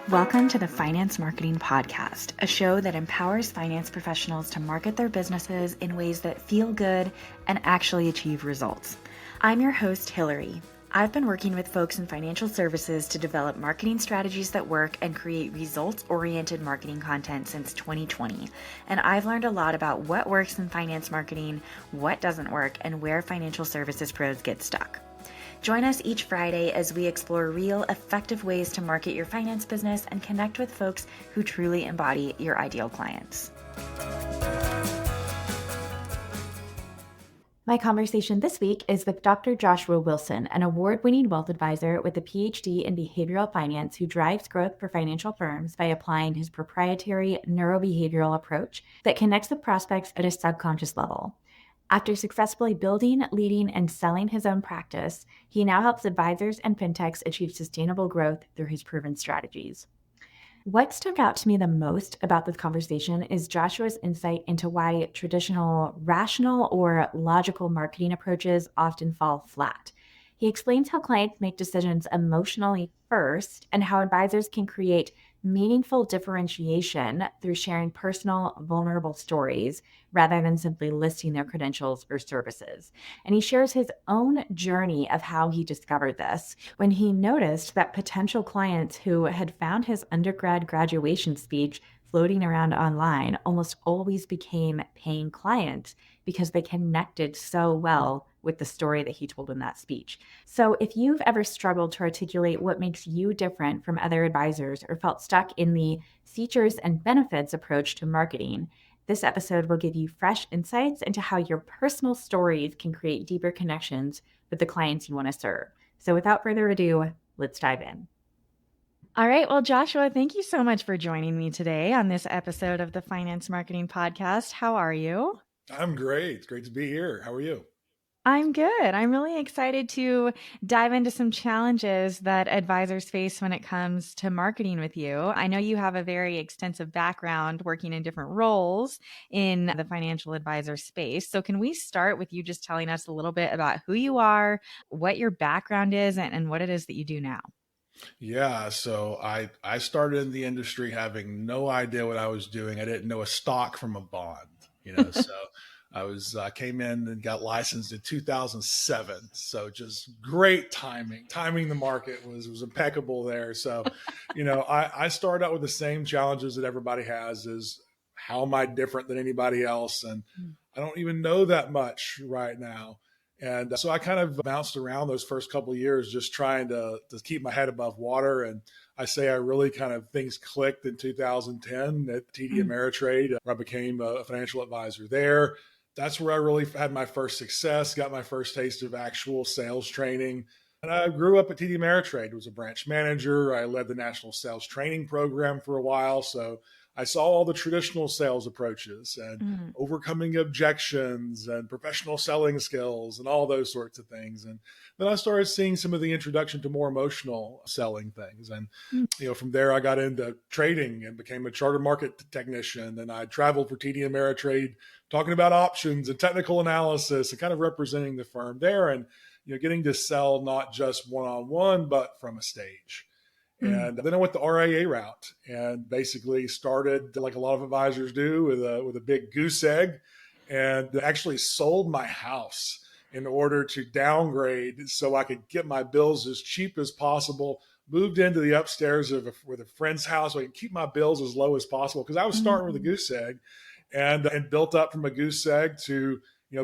Welcome to the Finance Marketing Podcast, a show that empowers finance professionals to market their businesses in ways that feel good and actually achieve results. I'm your host, Hillary. I've been working with folks in financial services to develop marketing strategies that work and create results-oriented marketing content since 2020. And I've learned a lot about what works in finance marketing, what doesn't work, and where financial services pros get stuck. Join us each Friday as we explore real, effective ways to market your finance business and connect with folks who truly embody your ideal clients. My conversation this week is with Dr. Joshua Wilson, an award-winning wealth advisor with a PhD in behavioral finance who drives growth for financial firms by applying his proprietary NeuroBehavioral approach that connects with prospects at a subconscious level. After successfully building, leading, and selling his own practice, he now helps advisors and FinTechs achieve sustainable growth through his proven strategies. What stuck out to me the most about this conversation is Joshua's insight into why traditional, rational, or logical marketing approaches often fall flat. He explains how clients make decisions emotionally first and how advisors can create meaningful differentiation through sharing personal, vulnerable stories rather than simply listing their credentials or services. And he shares his own journey of how he discovered this when he noticed that potential clients who had found his undergrad graduation speech floating around online almost always became paying clients because they connected so well with the story that he told in that speech. So if you've ever struggled to articulate what makes you different from other advisors or felt stuck in the features and benefits approach to marketing, this episode will give you fresh insights into how your personal stories can create deeper connections with the clients you want to serve. So without further ado, let's dive in. All right. Well, Joshua, thank you so much for joining me today on this episode of the Finance Marketing Podcast. How are you? I'm great. It's great to be here. How are you? I'm good. I'm really excited to dive into some challenges that advisors face when it comes to marketing with you. I know you have a very extensive background working in different roles in the financial advisor space. So can we start with you just telling us a little bit about who you are, what your background is, and what it is that you do now? Yeah, so I started in the industry having no idea what I was doing. I didn't know a stock from a bond, so I came in and got licensed in 2007. So just great timing. Timing the market was impeccable there. So, I started out with the same challenges that everybody has is how am I different than anybody else? And I don't even know that much right now. And so I kind of bounced around those first couple of years, just trying to keep my head above water. And I say I really kind of things clicked in 2010 at TD Ameritrade, where I became a financial advisor there. That's where I really had my first success, got my first taste of actual sales training. And I grew up at TD Ameritrade, was a branch manager. I led the national sales training program for a while. So I saw all the traditional sales approaches and overcoming objections and professional selling skills and all those sorts of things. And then I started seeing some of the introduction to more emotional selling things. And, from there I got into trading and became a charter market technician. And I traveled for TD Ameritrade talking about options and technical analysis and kind of representing the firm there and, getting to sell not just one-on-one, but from a stage. And then I went the RIA route and basically started like a lot of advisors do with a big goose egg and actually sold my house in order to downgrade so I could get my bills as cheap as possible. Moved into the upstairs with a friend's house so I could keep my bills as low as possible because I was starting with a goose egg and built up from a goose egg to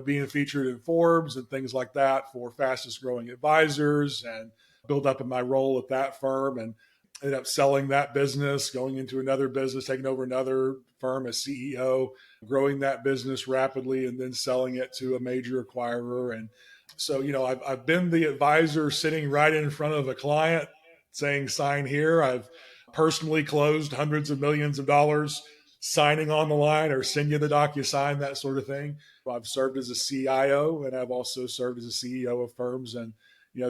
being featured in Forbes and things like that for fastest growing advisors and build up in my role at that firm and ended up selling that business, going into another business, taking over another firm as CEO, growing that business rapidly, and then selling it to a major acquirer. And so, I've been the advisor sitting right in front of a client saying, sign here. I've personally closed hundreds of millions of dollars signing on the line or send you the DocuSign, that sort of thing. I've served as a CIO and I've also served as a CEO of firms. And,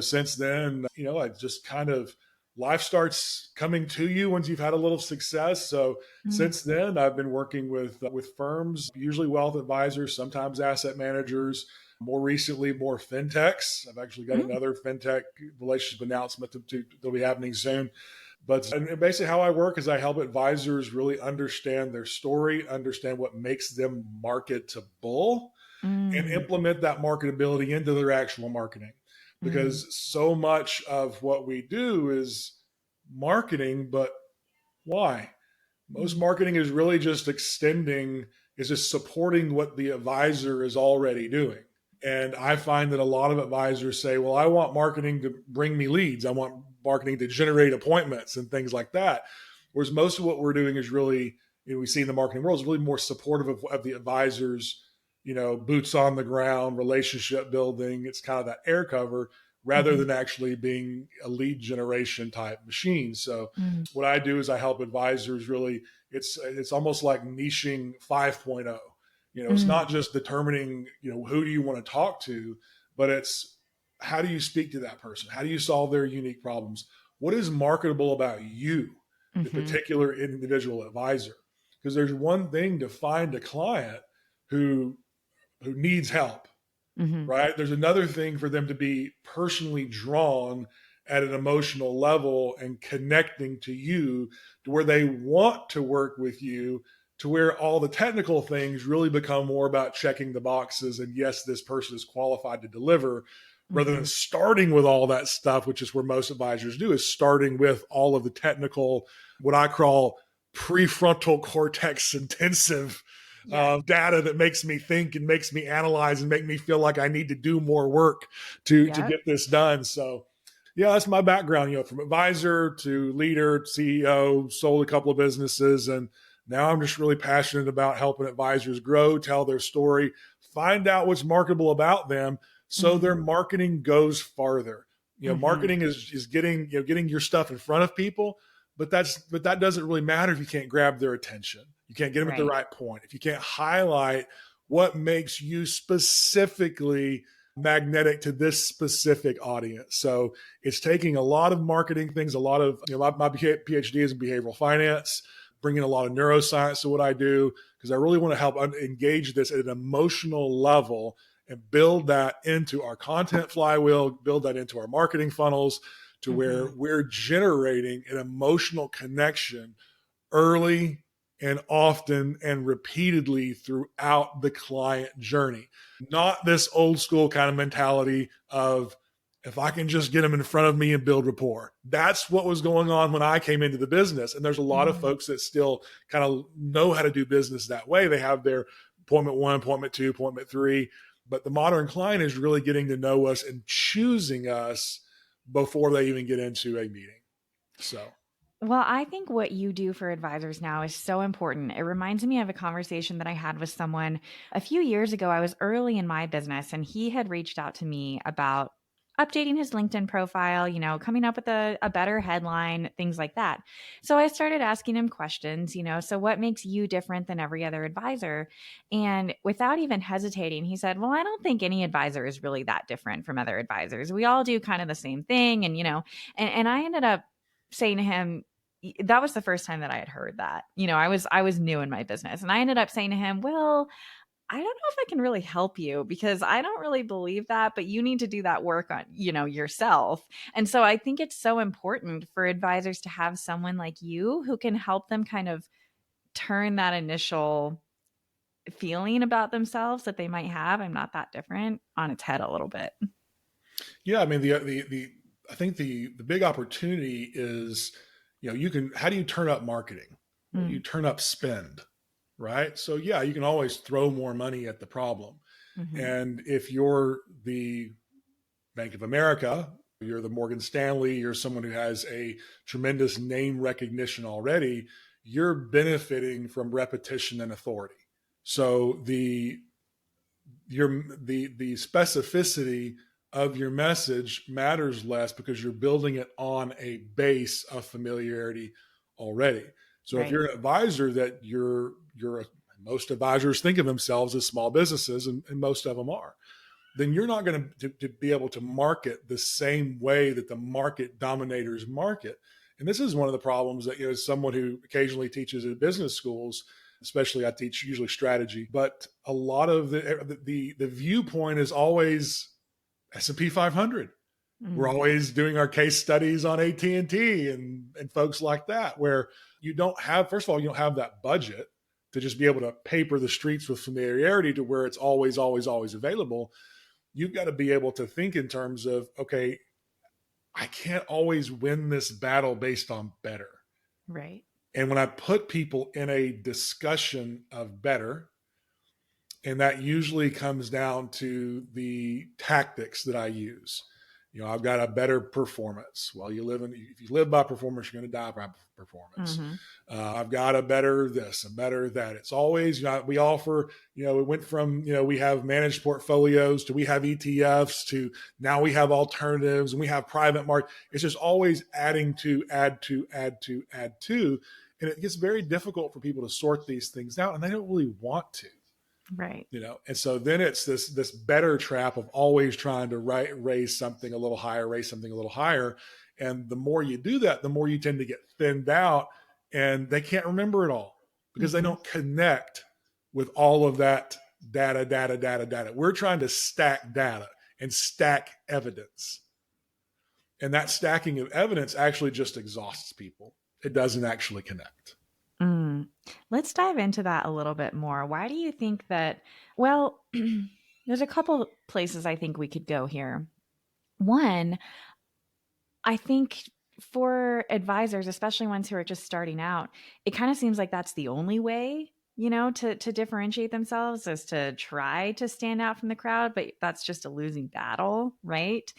since then, I just kind of life starts coming to you once you've had a little success. So since then, I've been working with firms, usually wealth advisors, sometimes asset managers, more recently, more FinTechs. I've actually got another FinTech relationship announcement that'll be happening soon. But and basically, how I work is I help advisors really understand their story, understand what makes them marketable, and Mm, implement that marketability into their actual marketing. mm, Because so much of what we do is marketing, but why? Most mm, marketing is really just extending, is just supporting what the advisor is already doing. And I find that a lot of advisors say, well, I want marketing to bring me leads. I want marketing to generate appointments and things like that. Whereas most of what we're doing is really, we see in the marketing world is really more supportive of the advisors, boots on the ground, relationship building. It's kind of that air cover rather mhm, than actually being a lead generation type machine. So mm, what I do is I help advisors really, it's almost like niching 5.0. It's mm, not just determining, who do you want to talk to, but it's how do you speak to that person? How do you solve their unique problems? What is marketable about you, the mhm, particular individual advisor? Because there's one thing to find a client who needs help, mhm, right? There's another thing for them to be personally drawn at an emotional level and connecting to you to where they want to work with you, to where all the technical things really become more about checking the boxes and yes, this person is qualified to deliver, rather than mhm. starting with all that stuff, which is where most advisors do, is starting with all of the technical, what I call prefrontal cortex intensive Yeah. data that makes me think and makes me analyze and make me feel like I need to do more work to Yep. get this done. So, yeah, that's my background. From advisor to leader, CEO, sold a couple of businesses, and now I'm just really passionate about helping advisors grow, tell their story, find out what's marketable about them, so their Mhm, marketing goes farther. mhm. Marketing is getting your stuff in front of people, but that doesn't really matter if you can't grab their attention. You can't get them at the Right. right point. If you can't highlight what makes you specifically magnetic to this specific audience. So it's taking a lot of marketing things, a lot of, my PhD is in behavioral finance, bringing a lot of neuroscience to what I do, because I really want to help engage this at an emotional level and build that into our content flywheel, build that into our marketing funnels to where Mhm, we're generating an emotional connection early and often and repeatedly throughout the client journey. Not this old school kind of mentality of if I can just get them in front of me and build rapport. That's what was going on when I came into the business. And there's a lot of mhm. folks that still kind of know how to do business that way. They have their appointment one, appointment two, appointment three. But the modern client is really getting to know us and choosing us before they even get into a meeting. So, Well, I think what you do for advisors now is so important. It reminds me of a conversation that I had with someone a few years ago. I was early in my business and he had reached out to me about updating his LinkedIn profile, coming up with a better headline, things like that. So I started asking him questions, so what makes you different than every other advisor? And without even hesitating, he said, well, I don't think any advisor is really that different from other advisors. We all do kind of the same thing. And I ended up saying to him, that was the first time that I had heard that. I was new in my business and I ended up saying to him, "Well, I don't know if I can really help you because I don't really believe that, but you need to do that work on, yourself." And so I think it's so important for advisors to have someone like you who can help them kind of turn that initial feeling about themselves that they might have, I'm not that different, on its head a little bit. yeah, I mean the I think the big opportunity is, you can, how do you turn up marketing? Well, you Mm, turn up spend, right? So yeah, you can always throw more money at the problem. mhm, And if you're the Bank of America, you're the Morgan Stanley, you're someone who has a tremendous name recognition already, you're benefiting from repetition and authority. So the specificity of your message matters less because you're building it on a base of familiarity already. So if right. you're an advisor that most advisors think of themselves as small businesses, and most of them are, then you're not going to be able to market the same way that the market dominators market. And this is one of the problems that, as someone who occasionally teaches at business schools, especially I teach usually strategy, but a lot of the viewpoint is always S&P 500. We're Mm. always doing our case studies on AT&T and folks like that, where you don't have, first of all, you don't have that budget to just be able to paper the streets with familiarity to where it's always, always, always available. You've got to be able to think in terms of, okay, I can't always win this battle based on better. Right. And when I put people in a discussion of better, and that usually comes down to the tactics that I use. I've got a better performance. Well, if you live by performance, you're going to die by performance. Mm-hmm. I've got a better this, a better that. It's always, we offer, we went from, we have managed portfolios to we have ETFs to now we have alternatives and we have private market. It's just always adding to, add to, add to, add to. And it gets very difficult for people to sort these things out, and they don't really want to. Right. And so then it's this better trap of always trying to raise something a little higher, raise something a little higher. And the more you do that, the more you tend to get thinned out, and they can't remember it all because they don't connect with all of that data. We're trying to stack data and stack evidence. And that stacking of evidence actually just exhausts people. It doesn't actually connect. Mm. Let's dive into that a little bit more. Why do you think that? Well, there's a couple places I think we could go here. One, I think for advisors, especially ones who are just starting out, it kind of seems like that's the only way, to differentiate themselves is to try to stand out from the crowd, but that's just a losing battle, right?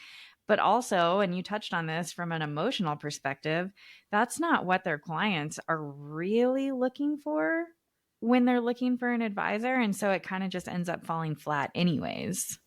But also, and you touched on this from an emotional perspective, that's not what their clients are really looking for when they're looking for an advisor. And so it kind of just ends up falling flat anyways.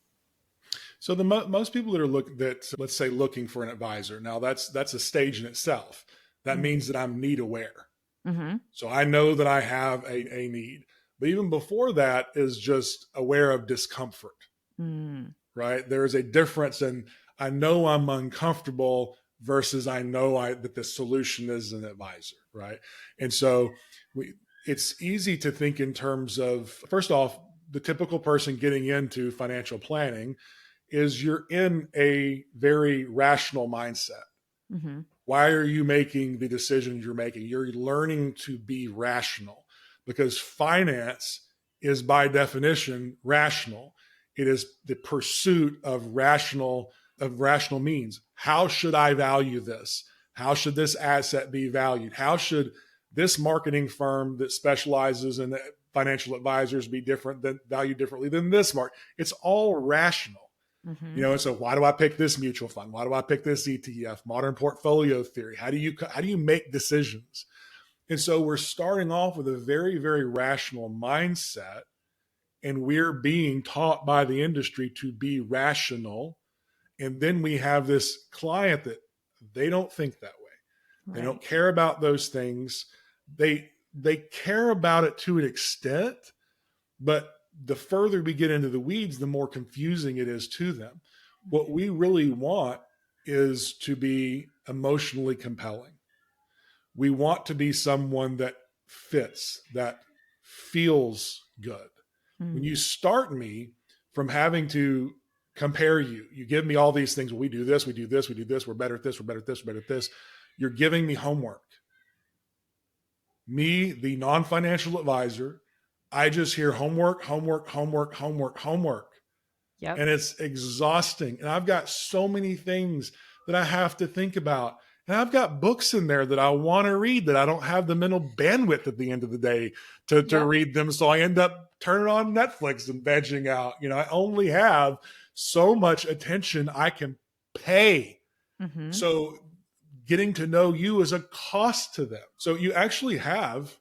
So the most people let's say looking for an advisor. Now that's a stage in itself. That means that I'm need aware. Mm-hmm. So I know that I have a need. But even before that is just aware of discomfort, right? There is a difference in I know I'm uncomfortable versus I know that the solution is an advisor, right? And so it's easy to think in terms of, first off, the typical person getting into financial planning is you're in a very rational mindset. Mm-hmm. Why are you making the decisions you're making? You're learning to be rational because finance is by definition rational. It is the pursuit of rational means. How should I value this? How should this asset be valued? How should this marketing firm that specializes in financial advisors be valued differently than this market? It's all rational. Mm-hmm. And so why do I pick this mutual fund? Why do I pick this ETF? Modern portfolio theory. How do you make decisions? And so we're starting off with a very, very rational mindset, and we're being taught by the industry to be rational. And then we have this client that they don't think that way. Right. They don't care about those things. They care about it to an extent, but the further we get into the weeds, the more confusing it is to them. What we really want is to be emotionally compelling. We want to be someone that fits, that feels good. When you start me from having to compare you give me all these things. Well, we do this, we're better at this, we're better at this, we're better at this. You're giving me homework. Me, the non-financial advisor, I just hear homework. Yep. And it's exhausting. And I've got so many things that I have to think about. And I've got books in there that I want to read that I don't have the mental bandwidth at the end of the day to read them. So I end up turning on Netflix and vegging out. I only have so much attention I can pay. Mm-hmm. So getting to know you is a cost to them. So you actually have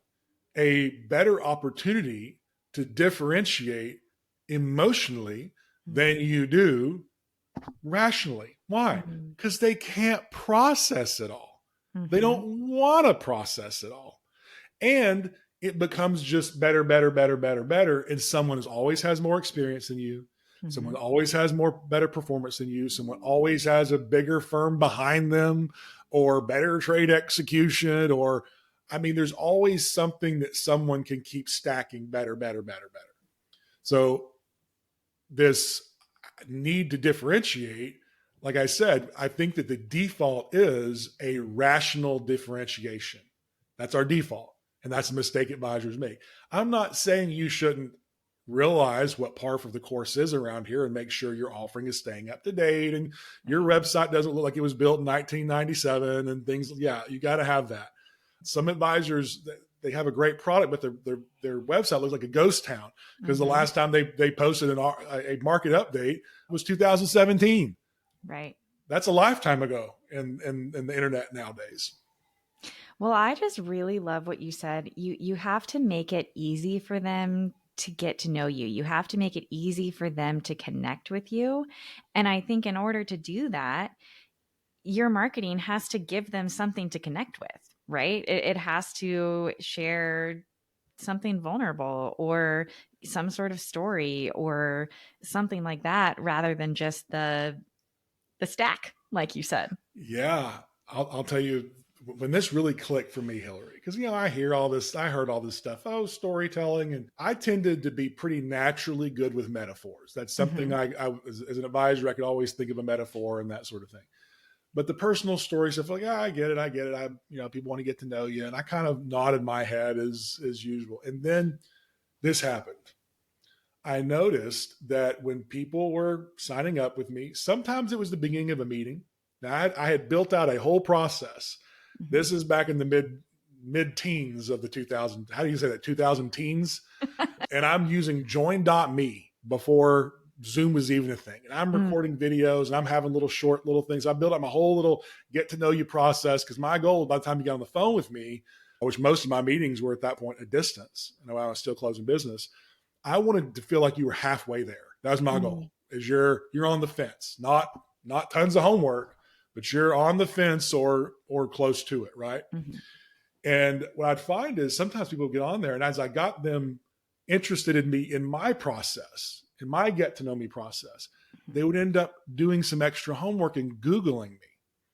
a better opportunity to differentiate emotionally than you do rationally. Why? Because they can't process it all. They don't want to process it all. And it becomes just better. And someone who always has more experience than you. Someone always has better performance than you. Someone always has a bigger firm behind them or better trade execution there's always something that someone can keep stacking better. So this need to differentiate, like I said, I think that the default is a rational differentiation. That's our default. And that's a mistake advisors make. I'm not saying you shouldn't realize what par for the course is around here and make sure your offering is staying up to date and your website doesn't look like it was built in 1997 and things. Yeah, you got to have that. Some advisors, they have a great product, but their website looks like a ghost town because the last time they posted a market update was 2017. Right. That's a lifetime ago in the internet nowadays. Well, I just really love what you said. You have to make it easy for them to get to know you. You have to make it easy for them to connect with you. And I think in order to do that, your marketing has to give them something to connect with, right? It has to share something vulnerable or some sort of story or something like that rather than just the stack, like you said. Yeah, I'll tell you when this really clicked for me, Hillary, because I hear all this, I heard all this stuff, storytelling, and I tended to be pretty naturally good with metaphors. That's something I as an advisor, I could always think of a metaphor and that sort of thing. But the personal story stuff, like, I get it. People want to get to know you, and I kind of nodded my head as usual. And then this happened. I noticed that when people were signing up with me, sometimes it was the beginning of a meeting. Now, I had built out a whole process. This is back in the mid-teens of the 2000. How do you say that? 2000 teens. And I'm using join.me before Zoom was even a thing. And I'm recording videos and I'm having short little things. I built up my whole little get to know you process because my goal by the time you got on the phone with me, which most of my meetings were at that point a distance, and I was still closing business, I wanted to feel like you were halfway there. That was my goal. Is you're on the fence, not tons of homework, but you're on the fence or close to it, right? And what I'd find is sometimes people get on there, and as I got them interested in me in my process, in my get to know me process, they would end up doing some extra homework and Googling me.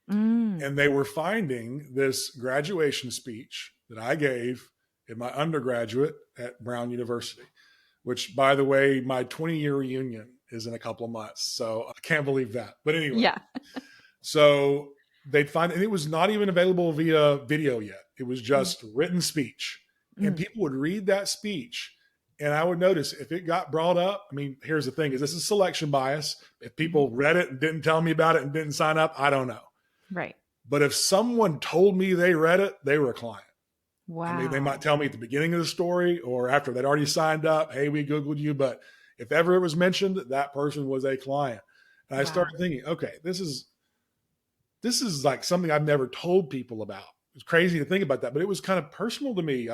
And they were finding this graduation speech that I gave in my undergraduate at Brown University, which, by the way, my 20-year reunion is in a couple of months. So I can't believe that. But anyway, yeah. So they'd find, and it was not even available via video yet. It was just written speech. And people would read that speech. And I would notice if it got brought up, I mean, here's the thing is this is selection bias. If people read it and didn't tell me about it and didn't sign up, I don't know. Right. But if someone told me they read it, they were a client. Wow. I mean, they might tell me at the beginning of the story or after they'd already signed up, hey, we Googled you. But if ever it was mentioned, that person was a client. And I started thinking, okay, this is like something I've never told people about. It's crazy to think about that, but it was kind of personal to me.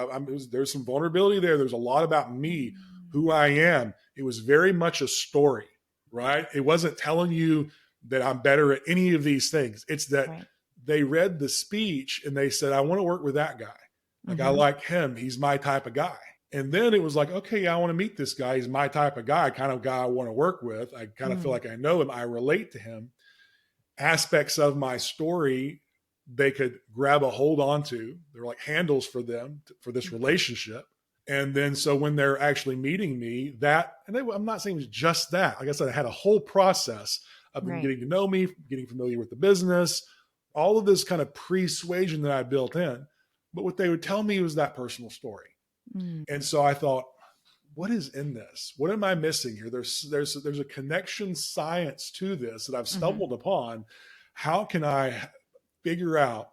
There's some vulnerability there. There's a lot about me, who I am. It was very much a story, right? It wasn't telling you that I'm better at any of these things. It's that they read the speech and they said, I want to work with that guy. Like, I like him. He's my type of guy. And then it was like, okay, yeah, I want to meet this guy. He's my type of guy, kind of guy I want to work with. I kind of feel like I know him. I relate to him. Aspects of my story they could grab a hold onto. They're like handles for them for this relationship. And then so when they're actually meeting me, I'm not saying it was just that. Like I said, I had a whole process of them getting to know me, getting familiar with the business, all of this kind of persuasion that I built in. But what they would tell me was that personal story. And so I thought, what is in this? What am I missing here? There's a connection science to this that I've stumbled upon. How can I figure out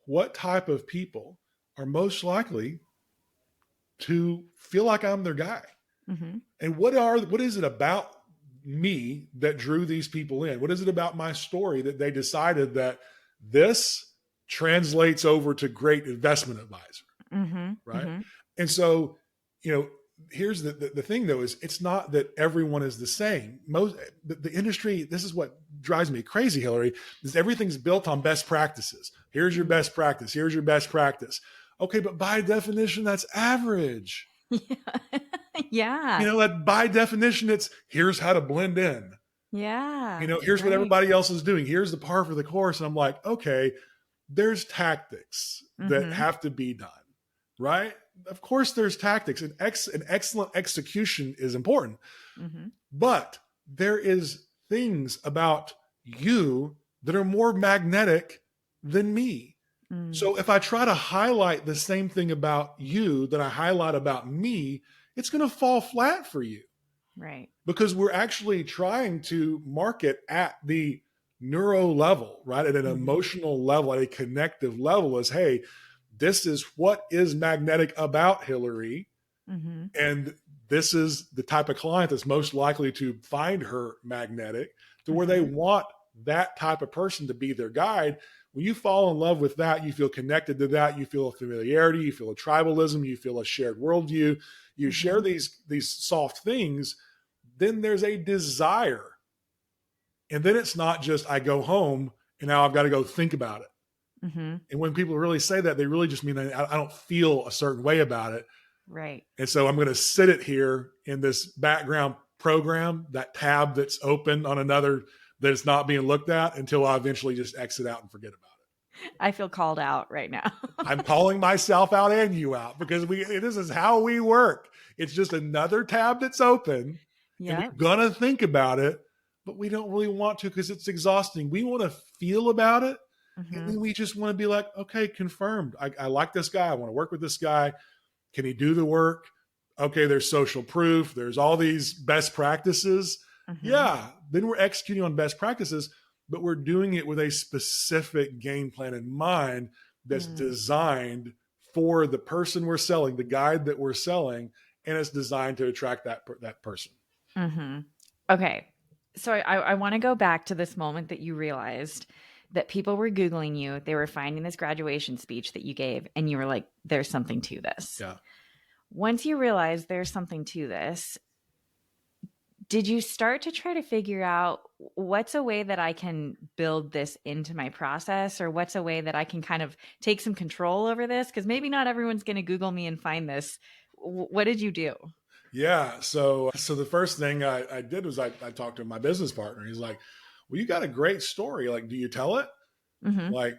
what type of people are most likely to feel like I'm their guy? And what is it about me that drew these people in? What is it about my story that they decided that this translates over to great investment advisor? Right. And so, here's the thing though, is it's not that everyone is the same. The industry, this is what drives me crazy, Hillary, is everything's built on best practices. Here's your best practice. Here's your best practice. Okay. But by definition, that's average. Yeah. That by definition, it's here's how to blend in. Yeah. Here's what everybody else is doing. Here's the par for the course. And I'm like, okay, there's tactics that have to be done, right? Of course there's tactics, and an excellent execution is important, but there is things about you that are more magnetic than me. Mm. So if I try to highlight the same thing about you that I highlight about me, it's going to fall flat for you Right. because we're actually trying to market at the neuro level, right? At an Mm-hmm. emotional level, at a connective level, as hey, this is what is magnetic about Hillary. Mm-hmm. And this is the type of client that's most likely to find her magnetic, to where they Mm-hmm. want that type of person to be their guide. When you fall in love with that, you feel connected to that, you feel a familiarity, you feel a tribalism, you feel a shared worldview, you share Mm-hmm. these soft things, then there's a desire. And then it's not just I go home and now I've got to go think about it. Mm-hmm. And when people really say that, they really just mean I don't feel a certain way about it. Right. And so I'm going to sit it here in this background program, that tab that's open on another that's not being looked at until I eventually just exit out and forget about it. I feel called out right now. I'm calling myself out and you out because this is how we work. It's just another tab that's open and Yep. we're going to think about it, but we don't really want to because it's exhausting. We want to feel about it. And Mm-hmm. then we just want to be like, okay, confirmed. I like this guy. I want to work with this guy. Can he do the work? Okay, there's social proof. There's all these best practices. Mm-hmm. Yeah, then we're executing on best practices, but we're doing it with a specific game plan in mind that's Mm. designed for the person we're selling, the guide that we're selling, and it's designed to attract that person. Mm-hmm. Okay. So I want to go back to this moment that you realized that people were Googling you. They were finding this graduation speech that you gave, and you were like, there's something to this. Yeah. Once you realized there's something to this, did you start to try to figure out what's a way that I can build this into my process, or what's a way that I can kind of take some control over this? Because maybe not everyone's going to Google me and find this. What did you do? Yeah. So the first thing I did was I talked to my business partner. He's like, well, you got a great story. Like, do you tell it? Mm-hmm. Like,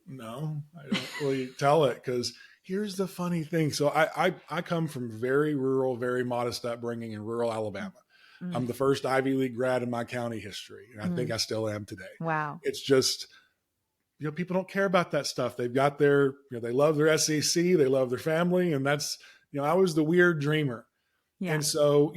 no, I don't really tell it because here's the funny thing. So I come from very rural, very modest upbringing in rural Alabama. Mm-hmm. I'm the first Ivy League grad in my county history, and I think Mm-hmm. I still am today. Wow. It's just, people don't care about that stuff. They've got their, they love their SEC, they love their family, and that's, I was the weird dreamer. Yeah. And so,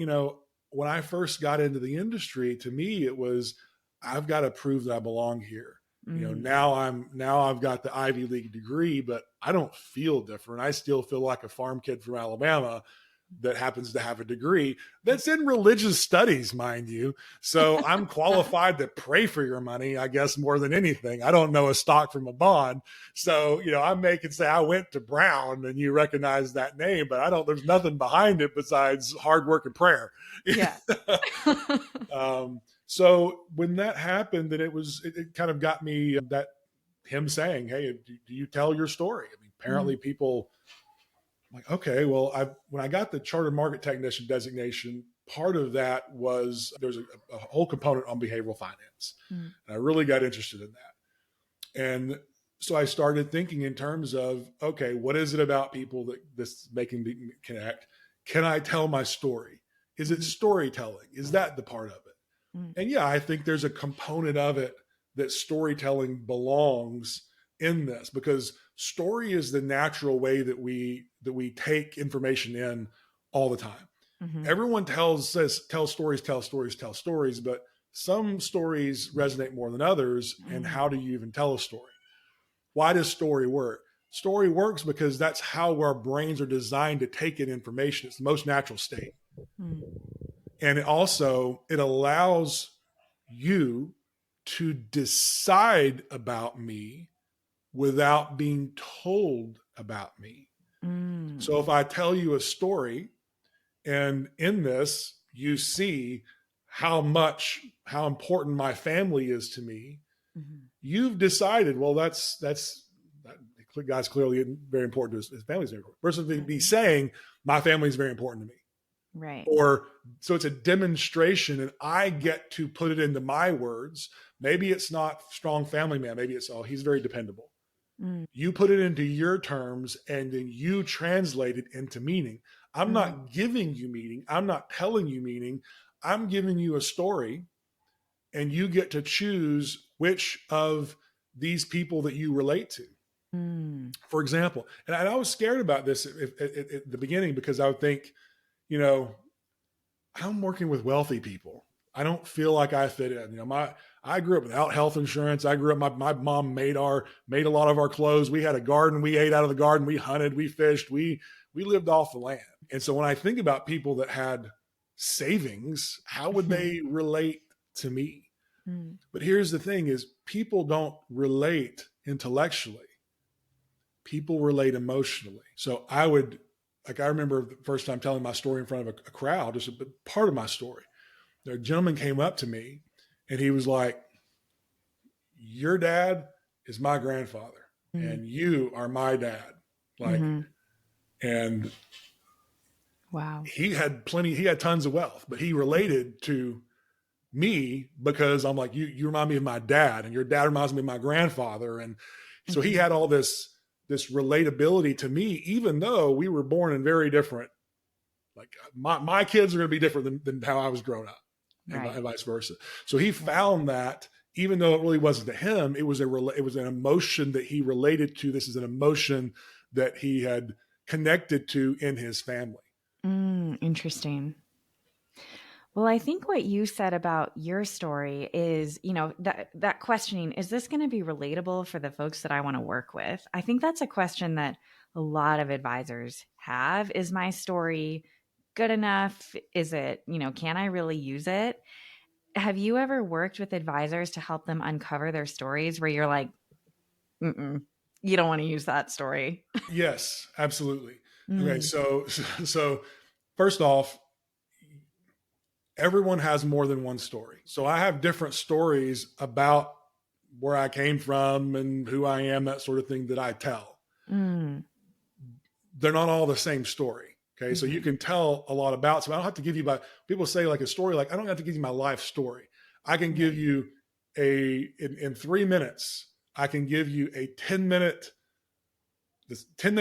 when I first got into the industry, to me, it was, I've got to prove that I belong here. Mm-hmm. Now I've got the Ivy League degree, but I don't feel different. I still feel like a farm kid from Alabama that happens to have a degree that's in religious studies, mind you. So I'm qualified to pray for your money, I guess, more than anything. I don't know a stock from a bond. So, I may can say I went to Brown and you recognize that name, but there's nothing behind it besides hard work and prayer. Yeah. So when that happened, then it kind of got me that him saying, hey, do you tell your story? I mean, apparently people like, okay, well, when I got the chartered market technician designation, part of that was there's a whole component on behavioral finance. Mm-hmm. And I really got interested in that. And so I started thinking in terms of, okay, what is it about people that this making me connect? Can I tell my story? Is it storytelling? Is that the part of it? Mm-hmm. And yeah, I think there's a component of it that storytelling belongs in this, because story is the natural way that we take information in all the time. Mm-hmm. Everyone tells stories, but some stories resonate more than others. And how do you even tell a story? Why does story work? Story works because that's how our brains are designed to take in information. It's the most natural state. Mm-hmm. And it allows you to decide about me without being told about me. Mm. So if I tell you a story and in this you see how important my family is to me, Mm-hmm. you've decided, well, that guy's clearly very important to his family's very important. Versus be saying my family is very important to me. Right. Or so it's a demonstration and I get to put it into my words. Maybe it's not strong family man. Maybe it's, he's very dependable. Mm. You put it into your terms and then you translate it into meaning. I'm not giving you meaning. I'm not telling you meaning. I'm giving you a story and you get to choose which of these people that you relate to. Mm. For example, and I was scared about this at the beginning because I would think, you know, I'm working with wealthy people. I don't feel like I fit in. I grew up without health insurance. I grew up. My mom made a lot of our clothes. We had a garden. We ate out of the garden. We hunted. We fished. We lived off the land. And so when I think about people that had savings, how would they relate to me? Mm. But here's the thing: is people don't relate intellectually. People relate emotionally. So I remember the first time telling my story in front of a crowd, just a part of my story. A gentleman came up to me and he was like, your dad is my grandfather and you are my dad. Like, Mm-hmm. and Wow. he had tons of wealth, but he related to me because I'm like, you remind me of my dad and your dad reminds me of my grandfather. And so he had all this relatability to me, even though we were born in very different, like my kids are going to be different than how I was grown up, Right. and vice versa. So he found that even though it really wasn't to him, it was an emotion that he related to. This is an emotion that he had connected to in his family. Interesting. Well, I think what you said about your story is, that questioning, is this going to be relatable for the folks that I want to work with? I think that's a question that a lot of advisors have. Is my story good enough? Is it, can I really use it? Have you ever worked with advisors to help them uncover their stories where you're like, mm-mm, you don't want to use that story? Yes, absolutely. Okay, Mm, so first off, everyone has more than one story. So I have different stories about where I came from and who I am, that sort of thing that I tell. mm, They're not all the same story. Okay. So you mm-hmm. can tell a lot about, so I don't have to give you people say like a story, like I don't have to give you my life story. I can give Right. you in 3 minutes, I can give you a 10-minute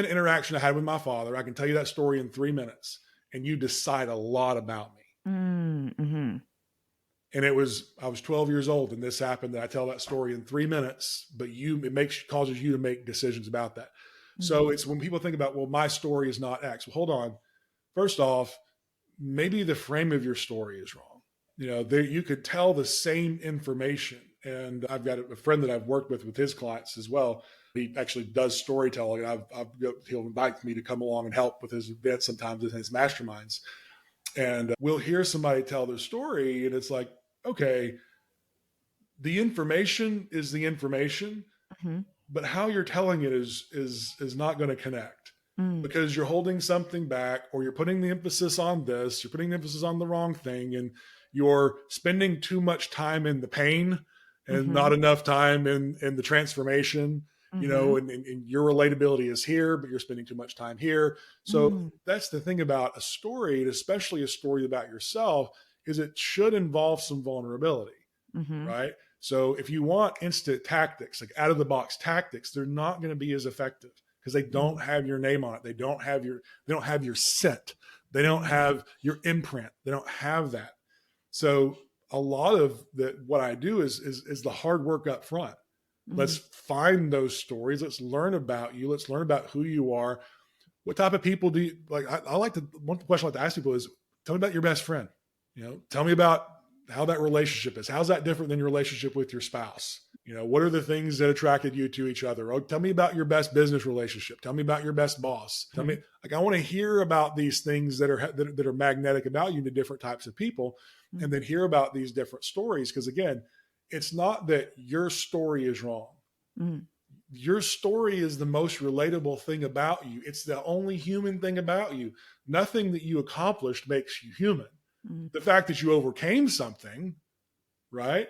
interaction I had with my father. I can tell you that story in 3 minutes and you decide a lot about me. Mm-hmm. And I was 12 years old and this happened, that I tell that story in 3 minutes, but causes you to make decisions about that. Mm-hmm. So it's when people think about, well, my story is not X. Well, hold on. First off, maybe the frame of your story is wrong. You could tell the same information. And I've got a friend that I've worked with his clients as well. He actually does storytelling. And he'll invite me to come along and help with his events sometimes in his masterminds. And we'll hear somebody tell their story, and it's like, okay, the information is the information, Mm-hmm. but how you're telling it is not going to connect Mm, because you're holding something back, or you're putting the emphasis on this, you're putting the emphasis on the wrong thing, and you're spending too much time in the pain and mhm, not enough time in the transformation. mhm, And your relatability is here, but you're spending too much time here. So mm, that's the thing about a story, and especially a story about yourself, is it should involve some vulnerability, mhm, right? So if you want instant tactics, like out of the box tactics, they're not going to be as effective because they don't mm, have your name on it. They don't have your scent. They don't mm, have your imprint. They don't have that. So a lot of what I do is the hard work up front. Let's mm, find those stories. Let's learn about you. Let's learn about who you are. What type of people do you like? I like to, one question I like to ask people is, tell me about your best friend. Tell me about how that relationship is. How's that different than your relationship with your spouse? What are the things that attracted you to each other? Oh, tell me about your best business relationship. Tell me about your best boss. Tell me, mhm, like, I want to hear about these things that are magnetic about you to different types of people, and mm, then hear about these different stories. Because again, it's not that your story is wrong. mm, Your story is the most relatable thing about you. It's the only human thing about you. Nothing that you accomplished makes you human. mm, The fact that you overcame something, right?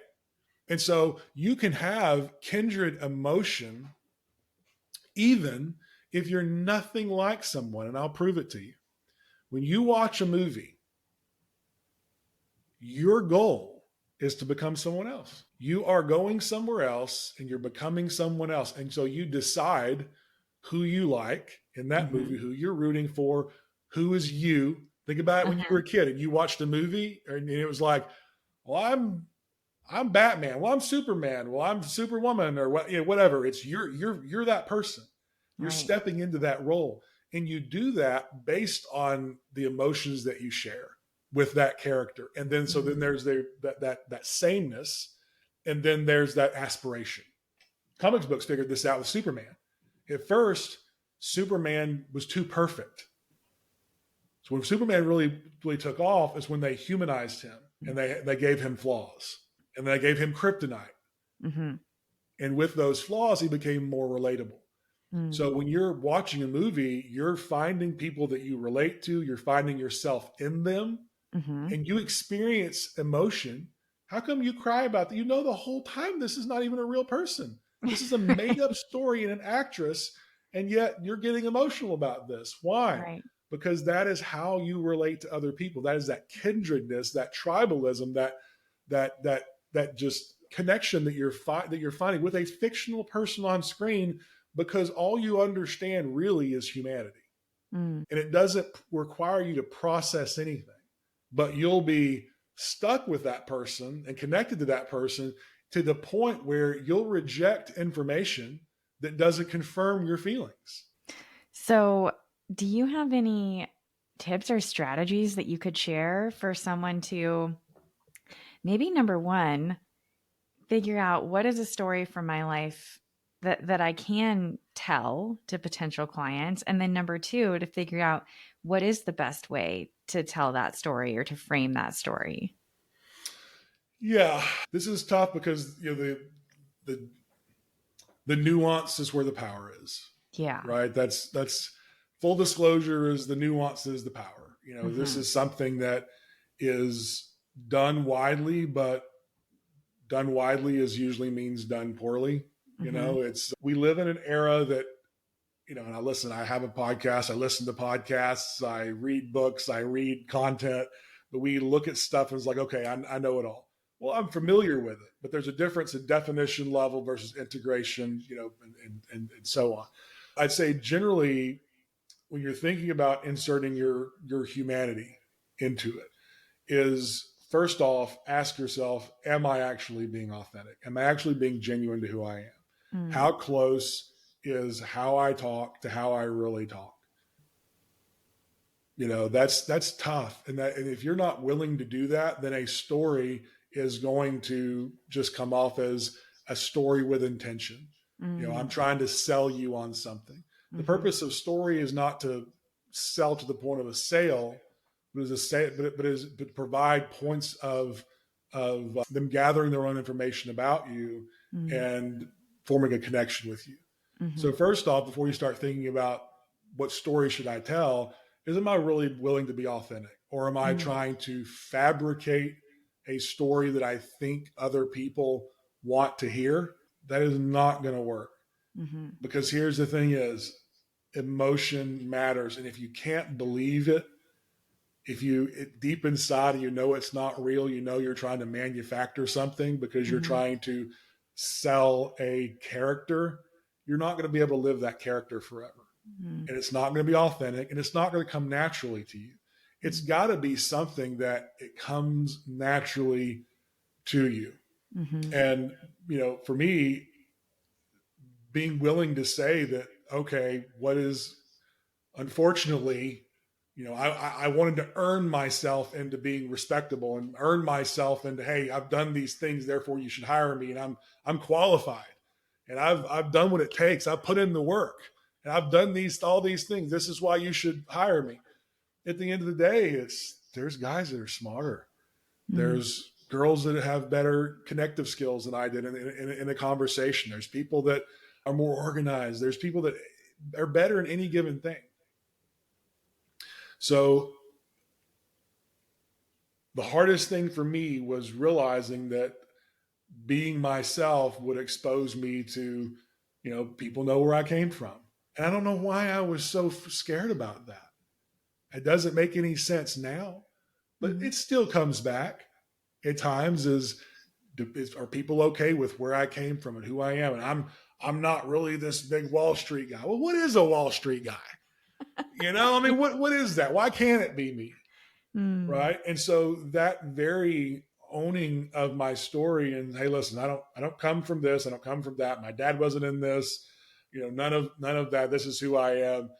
And so you can have kindred emotion even if you're nothing like someone. And I'll prove it to you. When you watch a movie, your goal is to become someone else. You are going somewhere else and you're becoming someone else. And so you decide who you like in that movie, mhm, who you're rooting for, who is you. Think about it when you were uh-huh, a kid and you watched a movie and it was like, well, I'm Batman. Well, I'm Superman. Well, I'm Superwoman, or what, whatever. It's you're that person. You're Right. stepping into that role, and you do that based on the emotions that you share with that character. And then so then there's that sameness, and then there's that aspiration. Comics books figured this out with Superman. At first, Superman was too perfect. So when Superman really took off is when they humanized him and they gave him flaws and they gave him kryptonite. Mm-hmm. And with those flaws, he became more relatable. Mm. So when you're watching a movie, you're finding people that you relate to, you're finding yourself in them, Mm-hmm. and you experience emotion. How come you cry about that? You know the whole time this is not even a real person. This is a made up story and an actress, and yet you're getting emotional about this. Why? Right. Because that is how you relate to other people. That is that kindredness, that tribalism, that just connection that you're finding with a fictional person on screen, because all you understand really is humanity. Mm. And it doesn't require you to process anything, but you'll be stuck with that person and connected to that person to the point where you'll reject information that doesn't confirm your feelings. So, do you have any tips or strategies that you could share for someone to maybe, number one, figure out what is a story from my life that I can tell to potential clients, and then number two, to figure out what is the best way to tell that story or to frame that story? Yeah, this is tough because the nuance is where the power is. Yeah. Right. That's full disclosure, is the nuance is the power. This Mm-hmm. is something that is done widely, but done widely is usually means done poorly. Mm-hmm. We live in an era that, and I have a podcast, I listen to podcasts, I read books, I read content, but we look at stuff and it's like, okay, I know it all. Well, I'm familiar with it, but there's a difference in definition level versus integration, and so on. I'd say generally, when you're thinking about inserting your humanity into it, is first off, ask yourself, am I actually being authentic? Am I actually being genuine to who I am? Mm. How close is how I talk to how I really talk? That's tough. And if you're not willing to do that, then a story is going to just come off as a story with intention. I'm trying to sell you on something. The Mm-hmm. purpose of story is not to sell to the point of a sale, but is to provide points of them gathering their own information about you Mm-hmm. and forming a connection with you. Mm-hmm. So first off, before you start thinking about what story should I tell, is am I really willing to be authentic, or am I trying to fabricate a story that I think other people want to hear? That is not going to work. Mm-hmm. Because here's the thing is, emotion matters. And if you can't believe it, deep inside of you know it's not real, you're trying to manufacture something because you're trying to sell a character, you're not going to be able to live that character forever. Mm-hmm. And it's not going to be authentic, and it's not going to come naturally to you. It's got to be something that it comes naturally to you. Mm-hmm. And, for me, being willing to say that, okay, unfortunately, I wanted to earn myself into being respectable and earn myself into, hey, I've done these things, therefore you should hire me, and I'm qualified, and I've done what it takes. I've put in the work, and I've done all these things. This is why you should hire me. At the end of the day, there's guys that are smarter. There's girls that have better connective skills than I did in a conversation. There's people that are more organized. There's people that are better in any given thing. So the hardest thing for me was realizing that being myself would expose me to, people know where I came from. And I don't know why I was so scared about that. It doesn't make any sense now, but it still comes back at times. Are people okay with where I came from and who I am? And I'm not really this big Wall Street guy. Well, what is a Wall Street guy? What is that? Why can't it be me? Mm. Right. And so that very owning of my story and, hey, listen, I don't come from this. I don't come from that. My dad wasn't in this, none of that. This is who I am.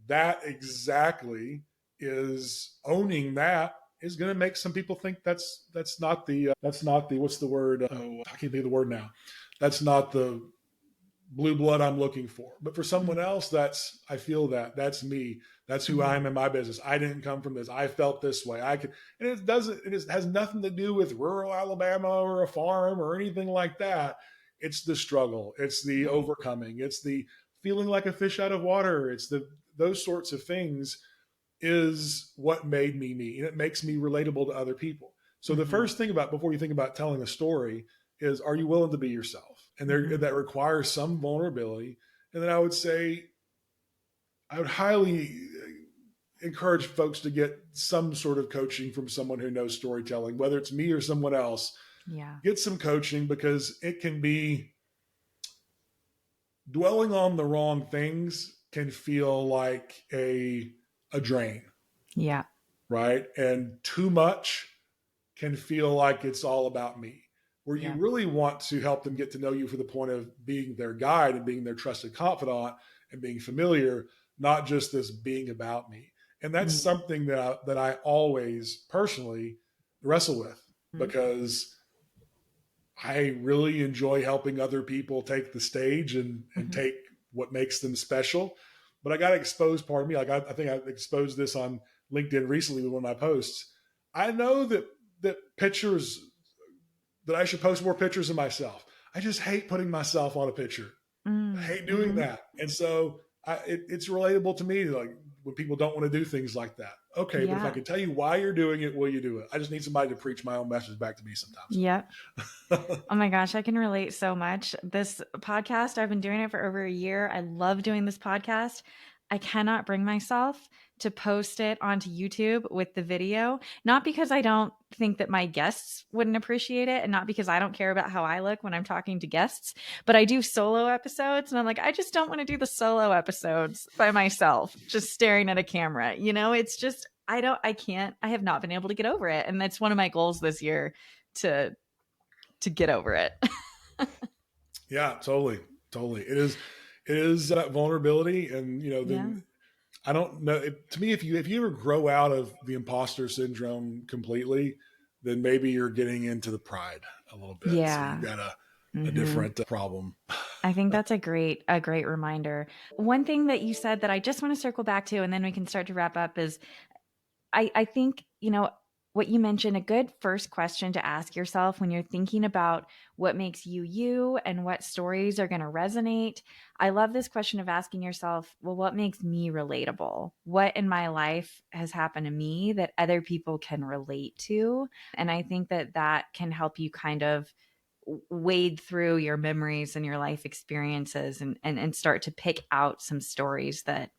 That exactly is owning that is going to make some people think that's not the what's the word? Oh, I can't think of the word now. That's not the blue blood I'm looking for. But for someone else, I feel that's me. That's who I am in my business. I didn't come from this. I felt this way. And it has nothing to do with rural Alabama or a farm or anything like that. It's the struggle. It's the overcoming. It's the feeling like a fish out of water. Those sorts of things is what made me me. And it makes me relatable to other people. So the first thing before you think about telling a story is, are you willing to be yourself? And that requires some vulnerability. And then I would highly encourage folks to get some sort of coaching from someone who knows storytelling, whether it's me or someone else. Yeah. Get some coaching, because it can be, dwelling on the wrong things can feel like a drain. Yeah. Right. And too much can feel like it's all about me. Where you really want to help them get to know you for the point of being their guide and being their trusted confidant and being familiar, not just this being about me. And that's something that I always personally wrestle with, because I really enjoy helping other people take the stage and take what makes them special. But I got to expose part of me. Like I think I exposed this on LinkedIn recently with one of my posts. I know that pictures, that I should post more pictures of myself. I just hate putting myself on a picture. I hate doing that. And so it's relatable to me, like when people don't want to do things like that. Okay, but if I can tell you why you're doing it, will you do it? I just need somebody to preach my own message back to me sometimes. Yep. Oh my gosh, I can relate so much. This podcast, I've been doing it for over a year. I love doing this podcast. I cannot bring myself to post it onto YouTube with the video, not because I don't think that my guests wouldn't appreciate it, and not because I don't care about how I look when I'm talking to guests, but I do solo episodes, and I'm like, I just don't want to do the solo episodes by myself, just staring at a camera. It's just, I have not been able to get over it. And that's one of my goals this year, to get over it. Yeah, totally. It is that vulnerability. And, I don't know. To me, if you ever grow out of the imposter syndrome completely, then maybe you're getting into the pride a little bit. Yeah. So you've got a different problem. I think that's a great reminder. One thing that you said that I just want to circle back to, and then we can start to wrap up, is I think, what you mentioned, a good first question to ask yourself when you're thinking about what makes you you and what stories are going to resonate. I love this question of asking yourself, well, what makes me relatable? What in my life has happened to me that other people can relate to? And I think that can help you kind of wade through your memories and your life experiences and start to pick out some stories that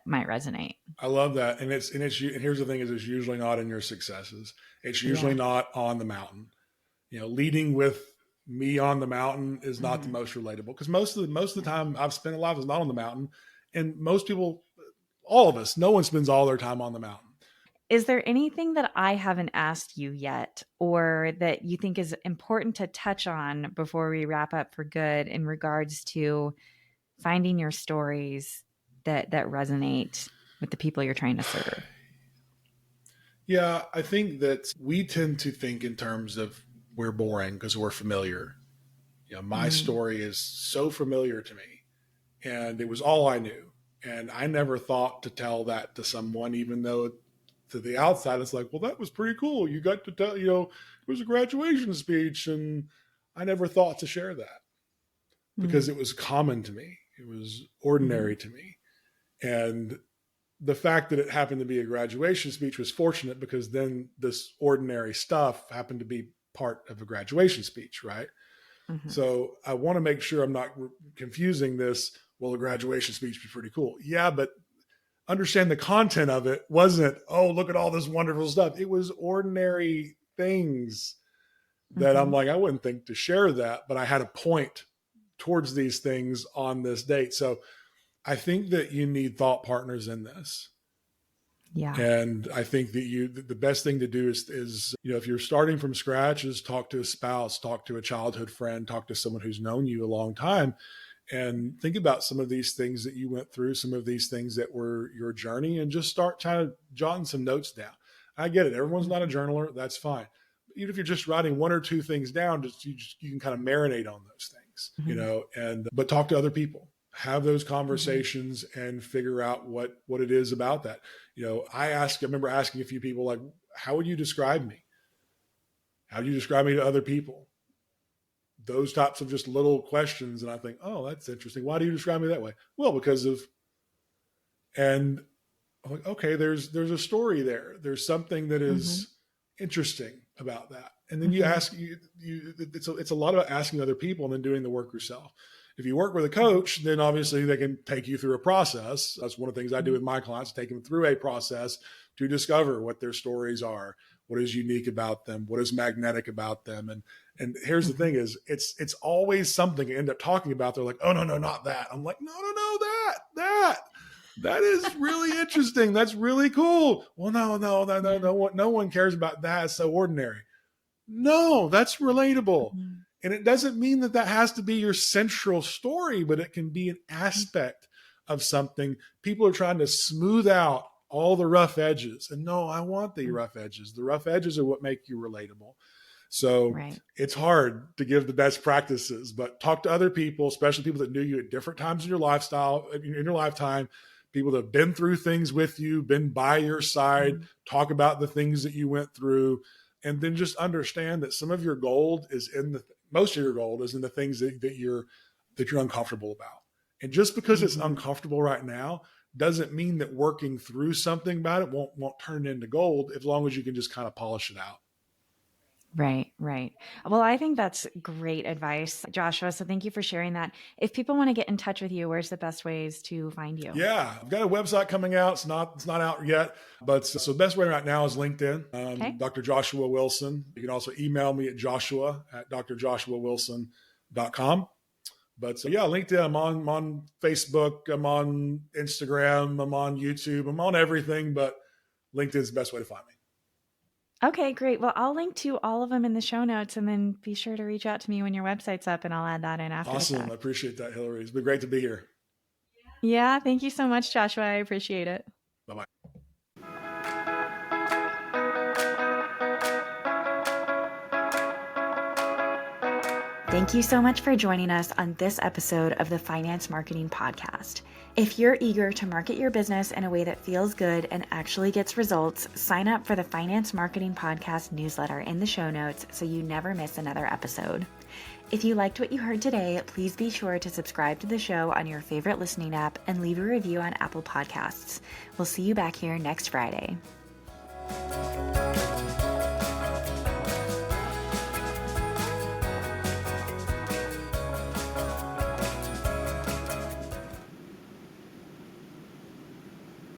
might resonate. I love that. And here's the thing: is it's usually not in your successes. It's usually not on the mountain. Leading with me on the mountain is not the most relatable, because most of the time I've spent a lot is not on the mountain. And most people, all of us, no one spends all their time on the mountain. Is there anything that I haven't asked you yet, or that you think is important to touch on before we wrap up for good, in regards to finding your stories that resonate with the people you're trying to serve? Yeah, I think that we tend to think in terms of, we're boring because we're familiar. My story is so familiar to me, and it was all I knew. And I never thought to tell that to someone, even though to the outside it's like, well, that was pretty cool. You got to tell, it was a graduation speech. And I never thought to share that, because it was common to me. It was ordinary to me. And the fact that it happened to be a graduation speech was fortunate, because then this ordinary stuff happened to be part of a graduation speech, right? So I want to make sure I'm not confusing this. Well, a graduation speech would be pretty cool. Yeah, but understand the content of it wasn't, oh, look at all this wonderful stuff. It was ordinary things that I'm like, I wouldn't think to share that, but I had a point towards these things on this date. So I think that you need thought partners in this. Yeah. And I think that the best thing to do is, if you're starting from scratch, is talk to a spouse, talk to a childhood friend, talk to someone who's known you a long time, and think about some of these things that you went through, some of these things that were your journey, and just start trying to jotting some notes down. I get it. Everyone's not a journaler. That's fine. Even if you're just writing one or two things down, you can kind of marinate on those things, but talk to other people, have those conversations and figure out what it is about that. I remember asking a few people, like, how would you describe me? How do you describe me to other people? Those types of just little questions. And I think, oh, that's interesting. Why do you describe me that way? Well, because of, and I'm like, okay, there's a story there. There's something that is interesting about that. And then you ask, it's a lot about asking other people and then doing the work yourself. If you work with a coach, then obviously they can take you through a process. That's one of the things I do with my clients, take them through a process to discover what their stories are, what is unique about them, what is magnetic about them. And here's the thing is, it's always something you end up talking about. They're like, oh, no, not that. I'm like, no, that is really interesting. That's really cool. Well, no one cares about that. It's so ordinary. No, that's relatable. And it doesn't mean that has to be your central story, but it can be an aspect of something. People are trying to smooth out all the rough edges. And no, I want the rough edges. The rough edges are what make you relatable. So It's hard to give the best practices, but talk to other people, especially people that knew you at different times in your lifetime, people that have been through things with you, been by your side, talk about the things that you went through, and then just understand that some of your gold is most of your gold is in the things that you're uncomfortable about. And just because it's uncomfortable right now doesn't mean that working through something about it won't turn into gold, as long as you can just kind of polish it out. Right. Well, I think that's great advice, Joshua. So thank you for sharing that. If people want to get in touch with you, where's the best ways to find you? Yeah, I've got a website coming out. It's not out yet, but so the best way right now is LinkedIn, Dr. Joshua Wilson. You can also email me at joshua@drjoshuawilson.com. But LinkedIn, I'm on Facebook, I'm on Instagram, I'm on YouTube, I'm on everything, but LinkedIn is the best way to find me. Okay, great. Well, I'll link to all of them in the show notes, and then be sure to reach out to me when your website's up, and I'll add that in after. Awesome. I appreciate that, Hillary. It's been great to be here. Yeah, thank you so much, Joshua. I appreciate it. Bye-bye. Thank you so much for joining us on this episode of the Finance Marketing Podcast. If you're eager to market your business in a way that feels good and actually gets results, sign up for the Finance Marketing Podcast newsletter in the show notes so you never miss another episode. If you liked what you heard today, please be sure to subscribe to the show on your favorite listening app and leave a review on Apple Podcasts. We'll see you back here next Friday.